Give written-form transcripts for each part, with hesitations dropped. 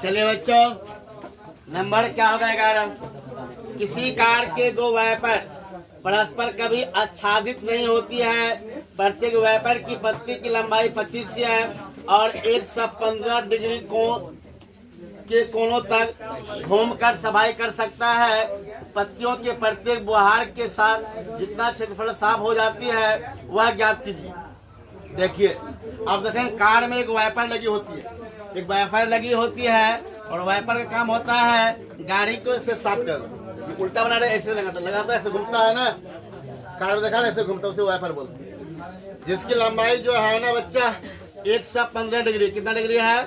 चलिए बच्चों, नंबर क्या होगा 11। किसी कार के दो वाइपर परस्पर कभी आच्छादित नहीं होती है। प्रत्येक वाइपर की पत्ती की लंबाई 25 है और 115 डिग्री के कोणों तक घूमकर सफाई कर सकता है। पत्तियों के प्रत्येक बुहार के साथ जितना क्षेत्रफल साफ हो जाती है वह ज्ञात कीजिए। देखिए, आप देखें कार में एक वाइपर लगी होती है, एक वाइपर लगी होती है और वाइपर का काम होता है गाड़ी को इससे साफ करना। उल्टा बना रहे ऐसे लगाता है, ऐसे घूमता है ना, कार में देखा ऐसे घूमता है, उसे वाइपर बोलते हैं। जिसकी लंबाई जो है ना बच्चा 115 डिग्री, कितना डिग्री है?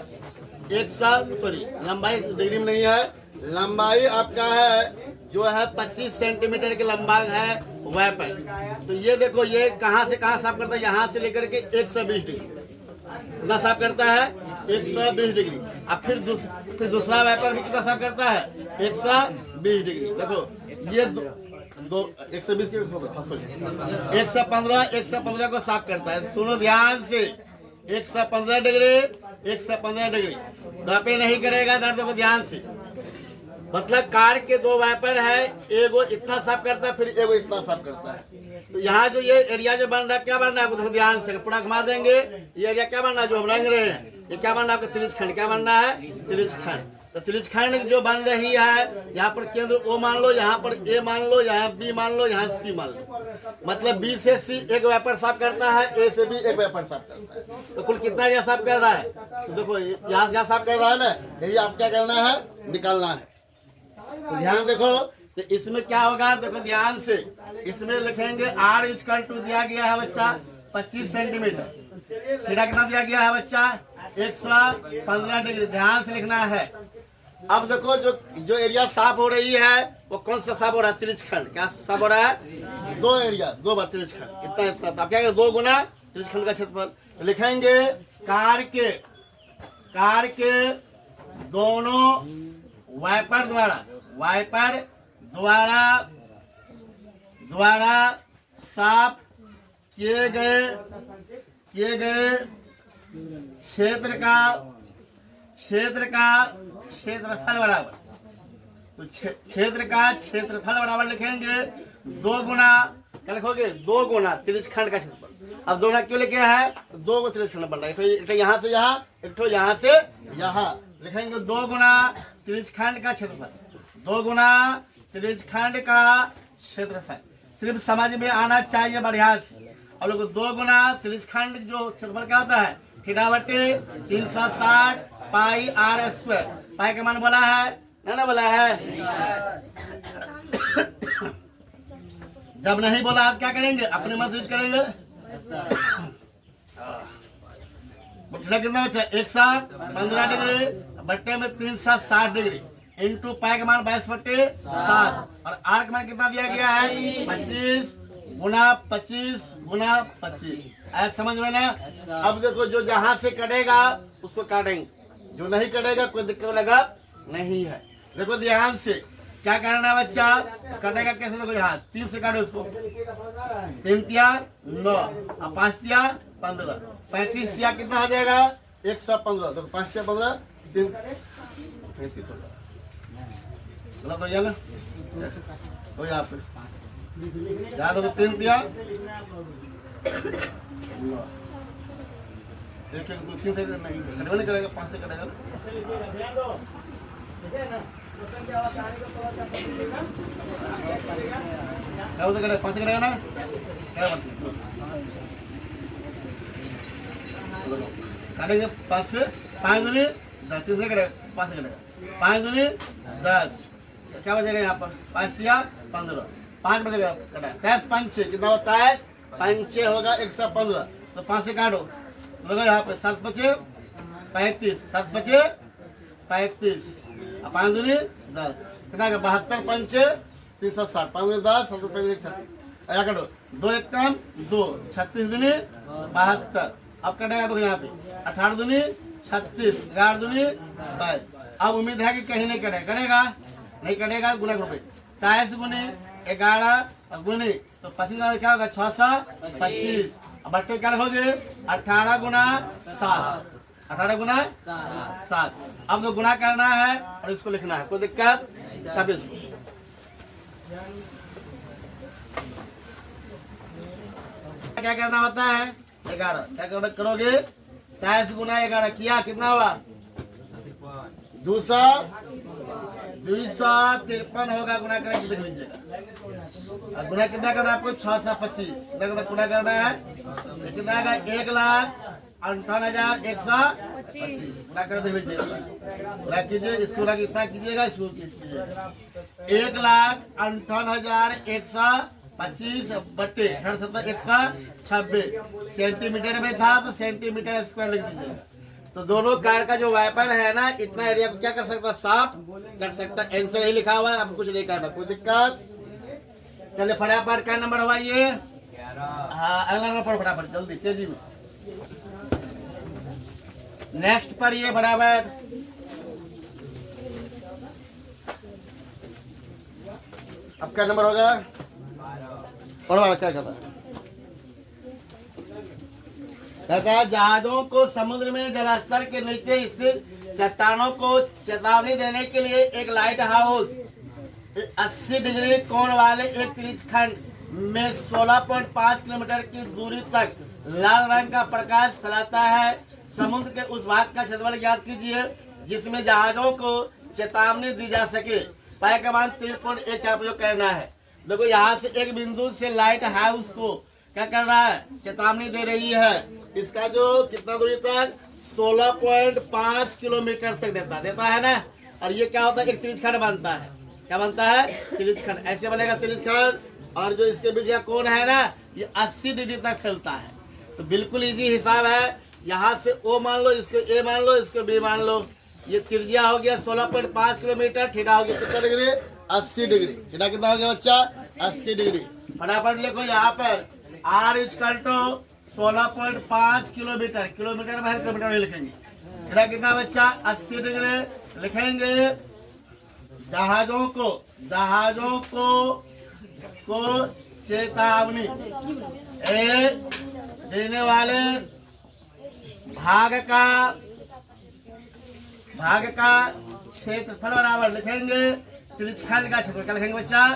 100 सॉरी लंबाई डिग्री में नहीं है, लंबाई आपका है जो है 25 सेंटीमीटर की लंबाई है वाइपर। तो ये देखो, ये कहाँ से कहाँ साफ करता है? यहाँ से लेकर के 120 डिग्री कितना साफ करता है? 120 डिग्री। अब फिर दूसरा वाइपर भी कितना साफ करता है? 120 डिग्री। देखो ये दो 120 के 115 को साफ करता है। सुनो ध्यान से, 115 डिग्री 115 डिग्री दबे नहीं करेगा। दर्द को ध्यान से, मतलब कार के दो वाइपर है, एगो इतना साफ करता है, फिर एगो इतना साफ करता है। तो यहाँ जो ये एरिया जो बन रहा है, क्या बन रहा है? आपको ध्यान से पूरा घुमा देंगे। ये एरिया क्या बन रहा है जो हम रंग रहे हैं? ये क्या बन रहा है आपका? त्रिज खंड। क्या बन रहा है? त्रिज खंड। तो त्रिज खंड जो बन रही है, यहाँ पर केंद्र O मान लो, यहाँ पर A मान लो, यहाँ B मान लो, यहाँ C मान लो। मतलब B से C एक वाइपर साफ करता है, A से B एक वाइपर साफ करता है। तो कुल कितना एरिया साफ कर रहा है? तो देखो यहाँ से यहाँ साफ कर रहा है ना, यही आप क्या करना है? निकालना है। तो ध्यान देखो, तो इसमें क्या होगा? देखो ध्यान से, इसमें लिखेंगे R इक्वल टू दिया गया है बच्चा 25 सेंटीमीटर। थीटा कितना दिया गया है बच्चा? 115 डिग्री। ध्यान से लिखना है। अब देखो जो एरिया साफ हो रही है वो कौन सा साफ हो रहा है? त्रिज्यखंड। क्या साफ हो रहा है? दो एरिया, दो बार त्रिज्यखंड, इतना इतना। आप क्या करेंगे? 2 गुना त्रिज्यखंड का क्षेत्रफल लिखेंगे। कार के दोनों वाइपर द्वारा साफ किए गए क्षेत्रफल बराबर, तो क्षेत्र का क्षेत्रफल बराबर लिखेंगे 2 गुना, क्या लिखोगे? 2 गुना त्रिज्यखंड का क्षेत्रफल। अब 2 गुना क्यों लिखे हैं? 2 गो त्रिज्यखंड बन रहा है, एक यहाँ से यहाँ, एक तो यहाँ से यहाँ। लिखेंगे 2 गुना त्रिज्यखंड का क्षेत्रफल, 2 गुना त्रिज्यखंड का क्षेत्रफल। सिर्फ समझ में आना चाहिए बढ़िया से। और लोग 2 गुना त्रिज्यखंड जो क्षेत्रफल क्या होता है? थीटा बटे 360 पाई R स्क्वायर। पाई का मान बोला है ना बोला है? जब नहीं बोला आप क्या करेंगे? अपने मन से यूज करेंगे। कितना बच्चा? 115 डिग्री बट्टे में 360 डिग्री इंटू पाई का मान 22/7 और R का मान कितना दिया गया है? 25 गुना 25 गुना 25। ऐसा समझ में ना? अब देखो जो जहां से कटेगा उसको काटेंगे, जो नहीं कटेगा कोई दिक्कत लगा नहीं है। देखो ध्यान से क्या करना है बच्चा? कटेगा कैसे? देखो यहाँ 3 से काटो उसको। 3 तिया 9 और 5 तिया 15, 35 तिया कितना आ जाएगा? 115। देखो 5 तिया 15, 3 गलत हो जाएगा तो यहाँ पे यहाँ देखो 3 तिया 1 2 3 से नहीं करेगा, 5 से कटेगा। क्या होता है? 5 से कटेगा ना? क्या मतलब काटेंगे 5 से 5 दूनी 10, 3 से कटेगा 5 से कटेगा 5 दूनी 10। क्या बचेगा यहाँ पर? 5 या 15, 5 बचेगा कटा। 23 5 कितना होता है? 5 होगा 115। तो 5 से काटो, देखो यहाँ पे 7 बचे 35, 7 बचे 35 और 5 दूनी 10 कितना? 72 5 360, 5 दूनी 10, 7 35 36। काटो 2 1 कम 2, 36 दूनी 72। अब कटेगा तो यहाँ पे 18 दूनी 36, 11 दूनी 22। अब उम्मीद है कि कहीं नहीं कटेगा, नहीं कटेगा। गुना रुपये 23 गुनी 11 गुनी तो 25 क्या होगा? 625। अब बट्टे क्या रखोगे? 18 गुना 7, 18 गुना 7। अब तो गुना करना है और इसको लिखना है, कोई दिक्कत? 26 को क्या करना होता है? 11। क्या करोगे? 23 गुना 11 किया, कितना हुआ? 253 होगा। गुना करके देख लीजिएगा। और गुना कितना करना है आपको? 6 से 25 गुना करना है। कितना आएगा? 1,58,125 गुना कर देख लीजिएगा। गुना कीजिए, इसको गुना कितना कीजिएगा? इसको कीजिएगा 1,58,125 बट्टे 126 सेंटीमीटर में था तो सेंटीमीटर स्क्वायर लिख दीजिएगा। तो दोनों कार का जो वाइपर है ना, इतना एरिया को क्या कर सकता है? साफ कर सकता है। आंसर ही लिखा हुआ है, आपको कुछ नहीं करना, कोई दिक्कत? चलिए फटाफट क्या नंबर हुआ ये? हाँ, अगला नंबर पर फटाफट जल्दी तेजी में। नेक्स्ट पर ये बराबर अब क्या नंबर होगा? पढ़ो क्या कहता है? कहता है जहाजों को समुद्र में जलस्तर के नीचे स्थित चट्टानों को चेतावनी देने के लिए एक लाइट हाउस 80 डिग्री कोण वाले एक त्रिज्यीय खंड में 16.5 किलोमीटर की दूरी तक लाल रंग का प्रकाश फैलाता है। समुद्र के उस भाग का क्षेत्रफल ज्ञात कीजिए जिसमें जहाजों को चेतावनी दी जा सके। पाए का मान 3.14 प्रयोग करना है। देखो यहाँ से एक बिंदु से लाइट हाउस को क्या कर रहा है? चेतावनी दे रही है। इसका जो कितना दूरी तक? 16.5 किलोमीटर तक देता है ना। और ये क्या होता है? एक त्रिज्यीय खंड बनता है। क्या बनता है? त्रिज्यीय खंड। ऐसे बनेगा त्रिज्यीय खंड। और जो इसके बीच का कोण है ना, ये 80 डिग्री तक फैलता है। तो बिल्कुल इजी हिसाब है। यहाँ से O मान लो, इसको A मान लो, इसको B मान लो। ये त्रिज्या हो गया 16.5 किलोमीटर। थीटा हो गया कितना डिग्री? 80 डिग्री। थीटा कितना हो गया बच्चा? 80 डिग्री। फटाफट लिखो यहाँ पर R = 16.5 किलोमीटर। किलोमीटर में किलोमीटर में लिखेंगे। थीटा कितना बच्चा? 80 डिग्री लिखेंगे। जहाजों को चेतावनी देने वाले भाग का क्षेत्रफल बराबर लिखेंगे त्रिज्यीय खंड का क्षेत्रफल। क्या लिखेंगे बच्चा?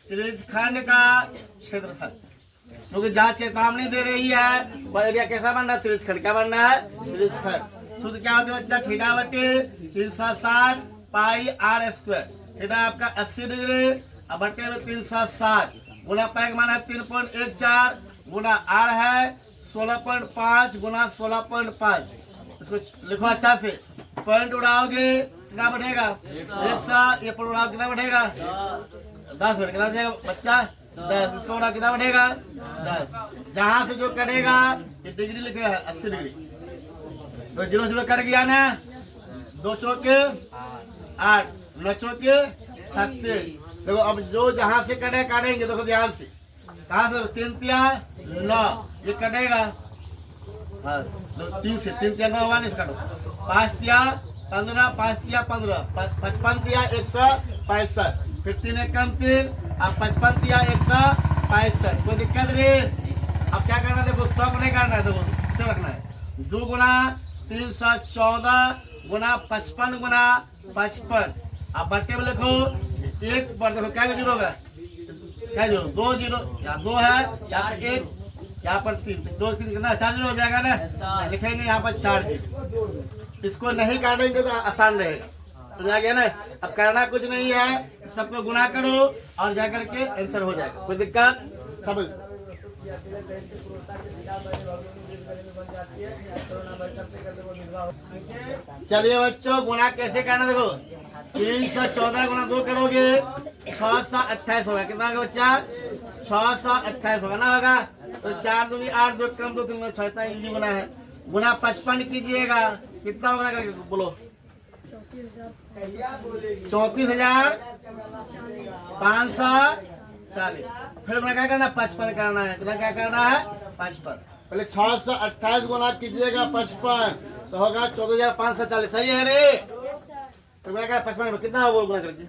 त्रिज्यीय खंड का क्षेत्रफल। क्योंकि जहाँ चेतावनी दे रही है वह एरिया कैसा बनना है? त्रिज्यीय खंड। क्या बनना है? त्रिज्यीय खंड। सूत्र क्या होती है बच्चा? थीटा बटे 360 पाई R स्क्वायर। थीटा आपका 80 डिग्री और बटे में 360 गुना पाई का मान है 3.14 गुना R है 16.5 गुना 16.5। इसको लिखो अच्छा से। पॉइंट उड़ाओगे कितना बढ़ेगा? 100। ये पॉइंट उड़ाओ कितना बढ़ेगा? 10 मिनट। कितना बढ़ेगा बच्चा? 10। इसको उड़ाओ कितना बढ़ेगा? 10। जहां से जो कटेगा ये डिग्री लिखेगा 80 डिग्री। तो 0 0 कट गया ना। 2 चौके 8, 9 चौके 36। देखो अब जो जहां से काटेंगे देखो ध्यान से। कहाँ से? 3 तिया 9 ये कटेगा। हाँ 3 से 3 तिया 9 हुआ नहीं, काटो। 5 तिया 15, 5 तिया 15, 55 तिया 165। फिर 3 एक कम 3 अब 55 तिया 165। कोई दिक्कत नहीं। अब क्या करना है? देखो 100 नहीं करना है। देखो इसे रखना है 2 गुना 314 गुना 55 गुना 55। अब बट्टे में लिखो 1 पर। देखो क्या जीरो होगा? क्या जीरो? 2 जीरो। यहाँ 2 है, यहाँ पर 1, यहाँ पर 3। 2 3 कितना? 4 जीरो हो जाएगा ना। लिखेंगे यहाँ पर 4 जीरो। इसको नहीं काटेंगे तो आसान रहेगा। समझा गया ना? अब करना कुछ नहीं है, सबको गुना करो और जाकर के आंसर हो जाएगा। कोई दिक्कत? समझ। चलिए बच्चों गुना कैसे करना देखो। 314 गुना 2 करोगे 628 होगा। कितना होगा बच्चा? 628 होगा ना। होगा तो 4 दूनी 8, 2 कम 2 3 6 इजी गुना है। गुना 55 कीजिएगा कितना होगा करके बोलो? 34,540। फिर गुना क्या करना? 55 करना है। गुना क्या करना है? 55। पहले 628 गुना कीजिएगा 55 तो होगा 14,540। सही है रे? फिर गुना क्या? 55 कितना होगा गुना करके?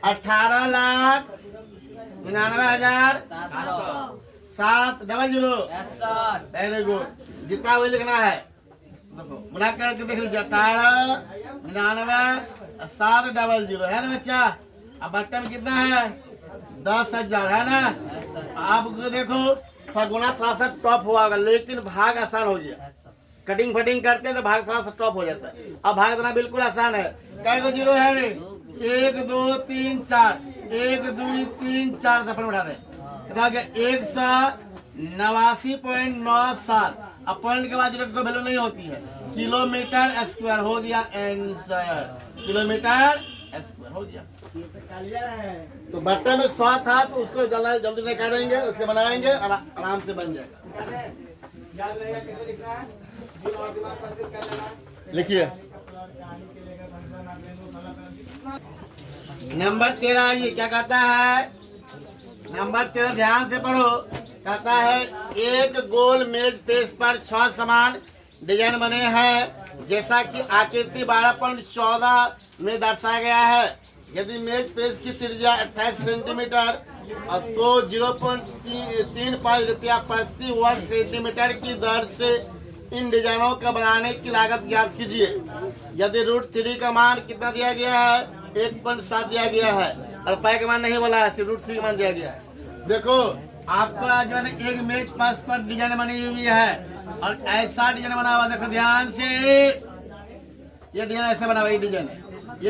18,99,700। 7 डबल 0। वेरी गुड, जितना वही लिखना है। देखो बुला करके देख लीजिए 18 99 7 डबल 0 है ना बच्चा। अब बट्टा में कितना है 10,000 है ना। आपको देखो गुना थोड़ा सा टॉप हुआ होगा, लेकिन भाग आसान हो गया। कटिंग फटिंग करते हैं तो भाग थोड़ा सा टॉप हो जाता है। अब भाग देना बिल्कुल आसान है। कै गो 0 है रे 1 2 3 4 1 2 3 4 दफन उठा दे 189.97। अब पॉइंट के बाद जीरो की वैल्यू नहीं होती है। किलोमीटर स्क्वायर हो गया आंसर, किलोमीटर स्क्वायर हो गया। तो बट्टा में 100 था तो उसको जल्दी निकालेंगे, उससे बनाएंगे आराम से बन जाएगा। लिखिए नंबर 13, ये क्या कहता है? नंबर 13 ध्यान से पढ़ो। कहता है एक गोल मेज पेज पर 6 समान डिजाइन बने हैं जैसा कि आकृति 12.14 में दर्शाया गया है। यदि मेज पेज की त्रिज्या 28 सेंटीमीटर तो 0.35 रुपया प्रति वर्ग सेंटीमीटर की दर से इन डिजाइनों का बनाने की लागत ज्ञात कीजिए। यदि √3 का मान कितना दिया गया है 1.7 दिया गया है और पाई का मान नहीं बोला है, सिर्फ √3 का मान दिया गया है। देखो आपका जो है एक मेज पास पर डिजाइन बनी हुई है और ऐसा डिजाइन बना हुआ। देखो ध्यान से, ये डिजाइन ऐसे बना हुआ, ये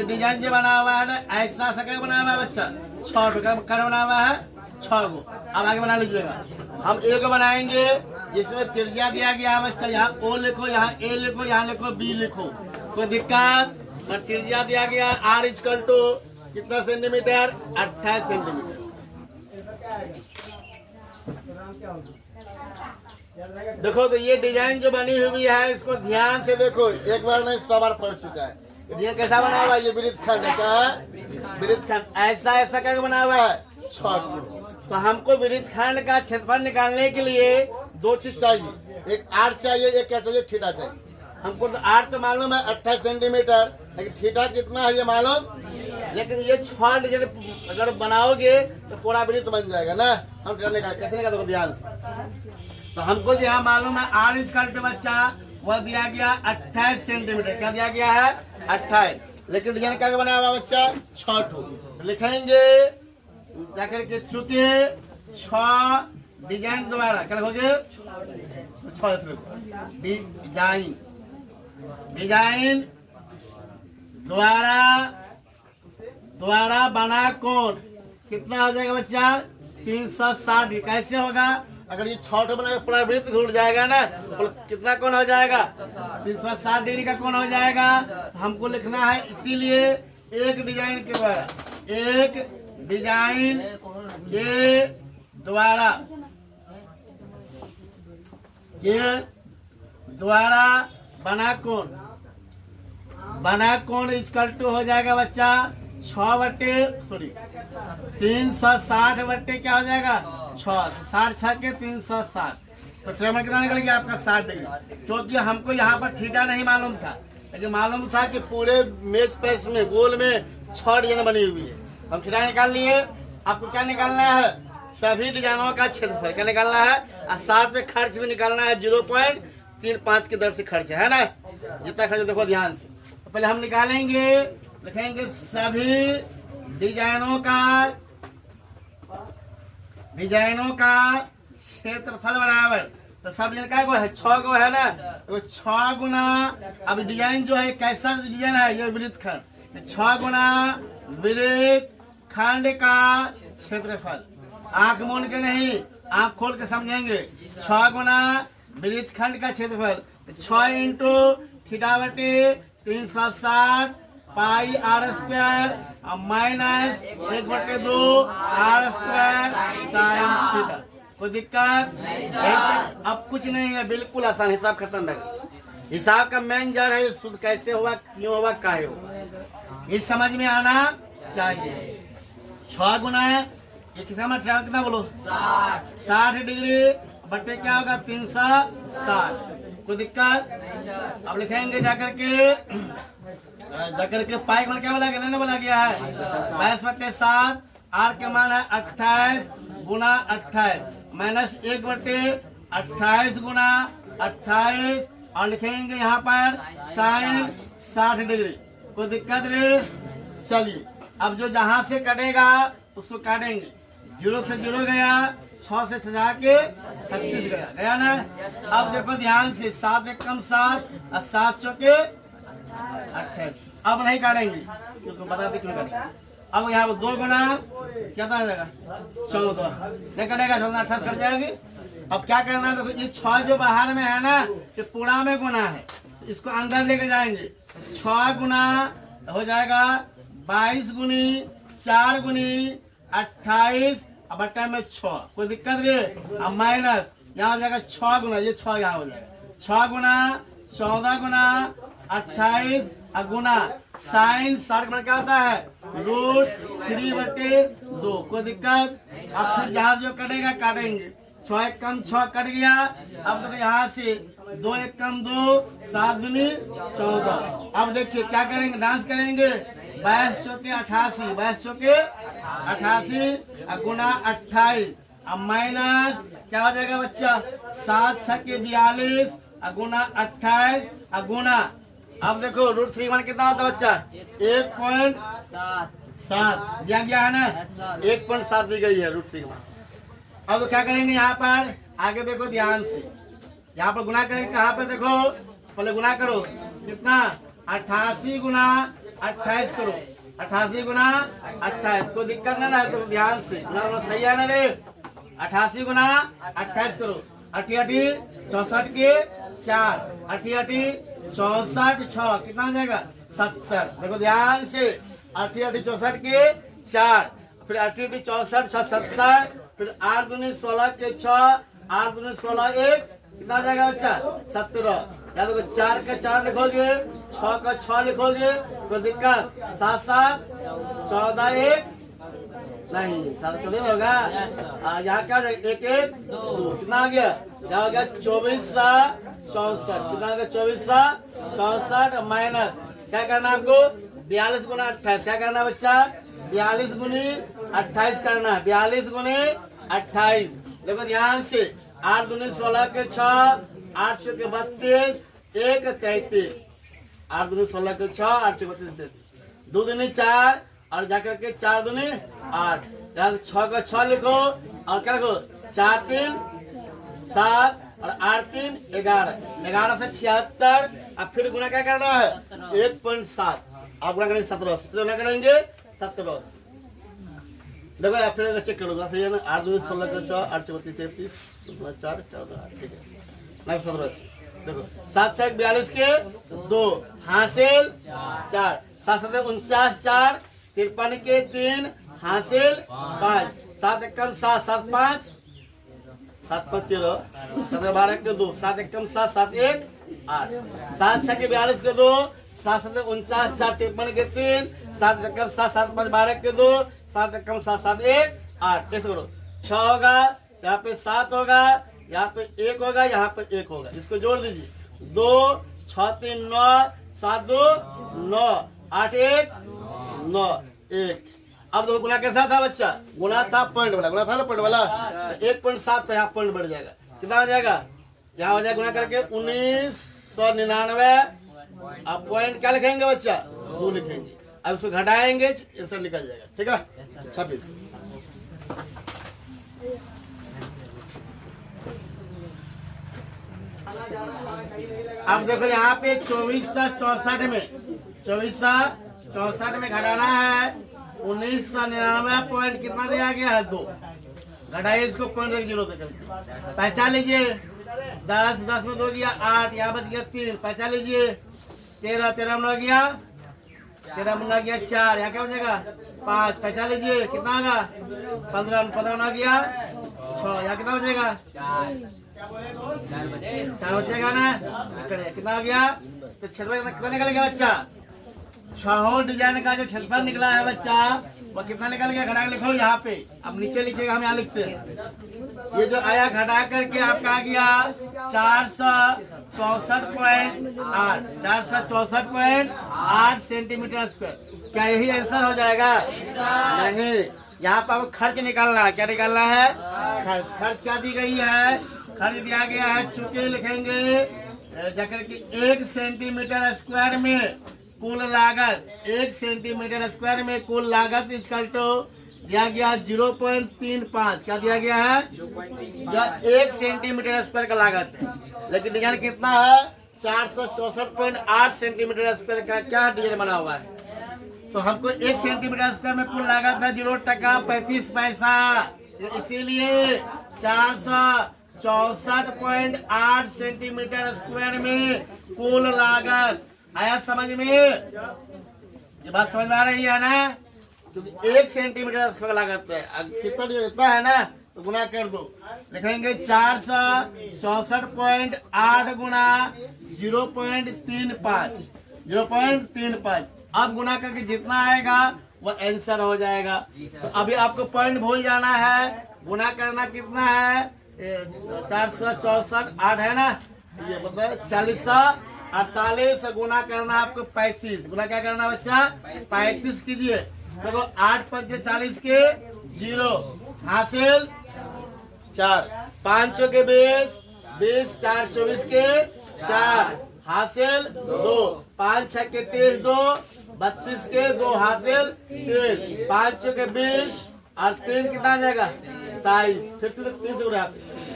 डिजाइन जो बना हुआ है ना ऐसा क्या बना हुआ है बच्चा 6 का बना हुआ है 6 गो। अब आगे बना लीजिएगा। हम एक बनाएंगे जिसमें त्रिज्या दिया गया है बच्चा, यहाँ O लिखो, यहाँ A लिखो, यहाँ लिखो B लिखो, कोई दिक्कत। और त्रिज्या दिया गया R = कितना सेंटीमीटर 28 सेंटीमीटर। देखो तो ये डिजाइन जो बनी हुई है इसको ध्यान से देखो, एक बार नहीं 100 बार पढ़ चुका है। ये कैसा बना हुआ है? ये वृत्त खंड है, वृत्त खंड ऐसा क्या बना हुआ है 6। तो हमको वृत्त खंड का क्षेत्रफल निकालने के लिए 2 चीज चाहिए, एक आर चाहिए, एक क्या चाहिए थीटा चाहिए। हमको तो आर तो मालूम है 28 सेंटीमीटर, लेकिन थीटा कितना है ये मालूम। लेकिन ये 6 डिजाइन अगर बनाओगे तो पूरा वृत्त बन जाएगा ना। हम करने का कैसे निकाल, ध्यान से। तो हमको जो यहाँ मालूम है R = बच्चा वह दिया गया 28 सेंटीमीटर। क्या दिया गया है 28, लेकिन डिजाइन क्या बना हुआ बच्चा 6 ठो। लिखेंगे जाकर के चुके 6 डिजाइन द्वारा क्या लिखोगे 6 डिजाइन द्वारा बना कोण कितना हो जाएगा बच्चा 360। कैसे होगा? अगर ये 6 बना पूरा वृत्त घूट जाएगा ना, तो कितना कोण हो जाएगा 360 डिग्री का कोण हो जाएगा। हमको लिखना है इसीलिए एक डिजाइन के द्वारा, एक डिजाइन के द्वारा बना कोण = हो जाएगा बच्चा 360 बट्टे क्या हो जाएगा 6, 60 के 360। तो ट्रेमर कितना निकल गया आपका 60 डिग्री। क्योंकि हमको यहाँ पर थीटा नहीं मालूम था, लेकिन मालूम था कि पूरे मेज पेज में गोल में 6 डिजाइन बनी हुई है। हम थीटा निकाल लिए। आपको क्या निकालना है? सभी डिजाइनों का क्षेत्रफल क्या निकालना है और साथ में खर्च भी निकालना है। 0.35 की दर से खर्च है ना, जितना खर्च देखो ध्यान से। तो पहले हम निकालेंगे, लिखेंगे सभी डिजाइनों का क्षेत्रफल बराबर। तो सब डिजाइन का है 6 गो है ना, तो 6 गुना। अब डिजाइन जो है कैसा डिजाइन है ये वृत्त खंड, 6 गुना वृत्त खंड का क्षेत्रफल। आंख मूंद के नहीं, आंख खोल के समझेंगे। 6 गुना वृत्त खंड का क्षेत्रफल 6 × थीटा बटे 360 पाई r² minus 1/2 r² sin theta. कोई दिक्कत? अब कुछ नहीं है, बिल्कुल आसान, हिसाब खत्म है। हिसाब का मेन जड़ है शुद्ध कैसे हुआ, क्यों हुआ, काहे हुआ, ये समझ में आना चाहिए। 6 गुना ये कितना बोलो 60 डिग्री बट्टे क्या होगा 360। कोई दिक्कत? अब लिखेंगे जाकर के पाई का मान क्या बोला गया, नहीं बोला गया है 22/7। आर का मान है 28 × 28 माइनस 1/28 गुना 28 और लिखेंगे यहाँ पर साइन 60 डिग्री। कोई दिक्कत नहीं। चलिए अब जो जहां से कटेगा उसको काटेंगे। 0 से 0 गया, 6 से 6 के 36 गया, गया ना। अब देखो ध्यान से 7 एक कम 7 और 7 चौके 28। अब नहीं काटेंगे क्योंकि बता दें क्यों काटेंगे। अब यहाँ 2 गुना क्या हो जाएगा 14 नहीं कटेगा, 14 28 कट जाएगी। अब क्या करना है देखो, ये 6 जो बाहर में है ना ये पूरा में गुना है, इसको अंदर लेके जाएंगे। 6 गुना हो जाएगा 22 गुनी 4 गुनी 28 अब बट्टा में 6। कोई दिक्कत नहीं। अब माइनस यहाँ हो जाएगा 6 गुना, ये 6 यहाँ हो जाएगा 6 गुना 14 गुना 28 और गुना साइन 60 गुना क्या होता है √3/2। कोई दिक्कत। अब फिर जहाँ जो कटेगा काटेंगे। 6 एक कम 6 कट गया। अब देखो यहाँ से 2 एक कम 2 7 दूनी 14। अब देखिए क्या करेंगे, डांस करेंगे। 22 चौके 88 22 चौके 88 गुना 28 अब माइनस क्या हो जाएगा बच्चा 7 छक्के 42 गुना 28 गुना। अब देखो √3 मान कितना होता है बच्चा 1.7 दिया गया है ना, 1.7 दी गई है √3 मान। अब तो क्या करेंगे यहाँ पर आगे देखो ध्यान से, यहाँ पर गुना करेंगे। कहाँ पे देखो पहले गुना करो कितना 88 गुना 28 करो, 88 गुना 28। कोई दिक्कत ना है तो ध्यान से गुना सही है ना रे। 88 गुना 28 करो, 88 64 के 4 88 64 6 कितना हो जाएगा 70। देखो ध्यान से 88 64 के 4 फिर 88 64 6 70 फिर 8 दूनी 16 के 6 8 दूनी 16 1 कितना हो जाएगा बच्चा 17। या तो 4 का 4 लिखोगे 6 का 6 लिखोगे कोई दिक्कत 7 7 14 1 नहीं 7 14 होगा। यहाँ क्या हो जाएगा 1 1 2 कितना आ गया क्या हो गया 24 64 कितना हो गया 24 64 माइनस क्या करना आपको 42 गुना 28 क्या करना बच्चा 42 गुनी 28 करना है 42 गुनी 28। देखो ध्यान से 8 दूनी 16 के 6 8 के 32 1 33 8 दूनी 16 के 6 8 32 2 दूनी 4 और जाकर के 4 दूनी 8 6 का 6 लिखो और क्या लिखो 4 3 7 और 8 3 11 11 से 76। अब फिर गुना क्या करना है 1.7 आप गुना करेंगे 17 गुना करेंगे 17। देखो या फिर चेक करूंगा सही है ना 8 दूनी 16 के 6 8 32 33 4 14 ठीक है 17। देखो 7 6 42 के 2 हासिल 4 7 7 49 4 53 के 3 हासिल 5 7 1 कम 7 7 5 7 5 0 7 12 के 2 7 1 कम 7 7 1 8 7 6 के 42 के 2 7 7 49 4 53 के 3 7 1 कम 7 7 5 12 के 2 7 1 कम 7 7 1 8 कैसे करो 6 होगा यहाँ पे 7 होगा यहाँ पे 1 होगा यहाँ पे 1 होगा इसको जोड़ दीजिए 2 6 3 9 7 2 9 8 1 9 1। अब देखो गुना कैसा था बच्चा गुना था पॉइंट वाला गुना था ना पॉइंट वाला 1.7 यहाँ पॉइंट बढ़ जाएगा कितना हो जाएगा यहाँ हो जाएगा गुना करके 1999। अब पॉइंट क्या लिखेंगे बच्चा 2 लिखेंगे। अब उसको घटाएंगे आंसर निकल जाएगा ठीक है 26। अब देखो यहाँ पे 2464 में 2464 में घटाना है 1999 पॉइंट कितना दिया गया है 2 घटाइए इसको पॉइंट 0 से पहचान लीजिए 10 10 में 2 गया 8 यहाँ बच गया 3 पहचान लीजिए 13 13 में 9 गया 13 में 9 गया 4 यहाँ क्या हो जाएगा 5 पहचान लीजिए कितना होगा 15 15 में 9 गया 6 यहाँ कितना बचेगा 4 बचेगा ना कितना हो गया तो क्षेत्रफल कितना निकलेगा बच्चा 6 डिजाइन का जो क्षेत्रफल निकला है बच्चा वो कितना निकल गया घटा लिखो यहाँ पे। अब नीचे लिखिएगा हम यहाँ लिखते हैं ये जो आया घटा करके आपका आ गया 464.8 सेंटीमीटर स्क्वायर। क्या यही आंसर हो जाएगा नहीं यहाँ पर आपको खर्च निकालना है। क्या निकालना है? खर्च। खर्च क्या दी गई है? खर्च दिया गया है, चूंकि लिखेंगे जाकर कि 1 सेंटीमीटर स्क्वायर में कुल लागत, 1 सेंटीमीटर स्क्वायर में कुल लागत इक्वल टू दिया गया 0.35। क्या दिया गया है? 1 सेंटीमीटर स्क्वायर का लागत है, लेकिन डिजाइन कितना है? 464.8 सेंटीमीटर स्क्वायर का क्या डिजाइन बना हुआ है। तो हमको 1 सेंटीमीटर स्क्वायर में कुल लागत है 0 टका 35 पैसा, इसीलिए 464.8 सेंटीमीटर स्क्वायर में कुल लागत। आया समझ में? ये बात समझ में आ रही है ना? क्योंकि 1 सेंटीमीटर स्क्वायर लागत है, कितना जितना है ना तो गुना कर दो। लिखेंगे 464.8 गुना 0.35। अब गुना करके जितना आएगा वो आंसर हो जाएगा। तो अभी आपको पॉइंट भूल जाना है, गुना करना कितना है? 464.8 है ना, ये बताए 4048 गुना करना आपको 35। गुना क्या करना बच्चा? 35 कीजिए। देखो 8 पंचे 40 के 0 हासिल 4, 5 के 20, 4 24 के 4 हासिल 2, 5 6 के 23 2, 32 के 2 हासिल 3, 5 के 20 और 3 कितना आ जाएगा? 23। फिर से 3 से उड़ा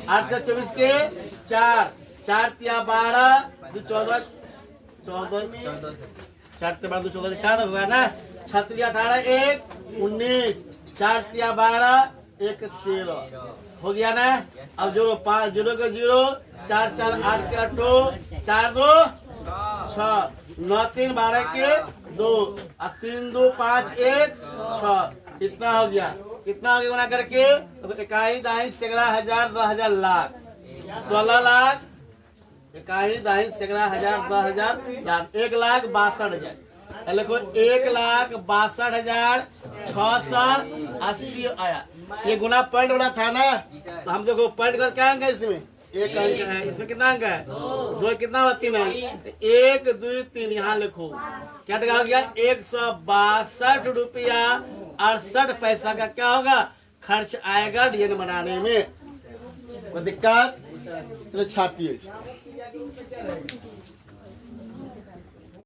8 से 24 के 4, 4 तिया 12 14 4 से 12 14 4 होगा ना। 6 तिया 18 1 19, 4 तिया 12 1 13 हो गया ना। अब जोड़ो 5 0 के 0, 4 4 8 के 8 4 2 6, 9 3 12 के 2 और 3 2 5 1 6। कितना हो गया? कितना हो गया गुना करके? तो 21 22 11 हजार 10 हजार लाख 16 लाख 21 22 11 हजार 10 हजार लाख 1,62,000। देखो 1,62,680 आया। ये गुना पॉइंट वाला था ना, तो हम देखो पॉइंट का क्या अंक है इसमें? 1 अंक है। इसमें कितना अंक है? 2 कितना हुआ? 3 अंक। 1 2 3 यहाँ लिखो। क्या हो गया? 162 रुपया 68 पैसा का क्या होगा? खर्च आएगा डिजाइन बनाने में। कोई दिक्कत? चलो छापिए।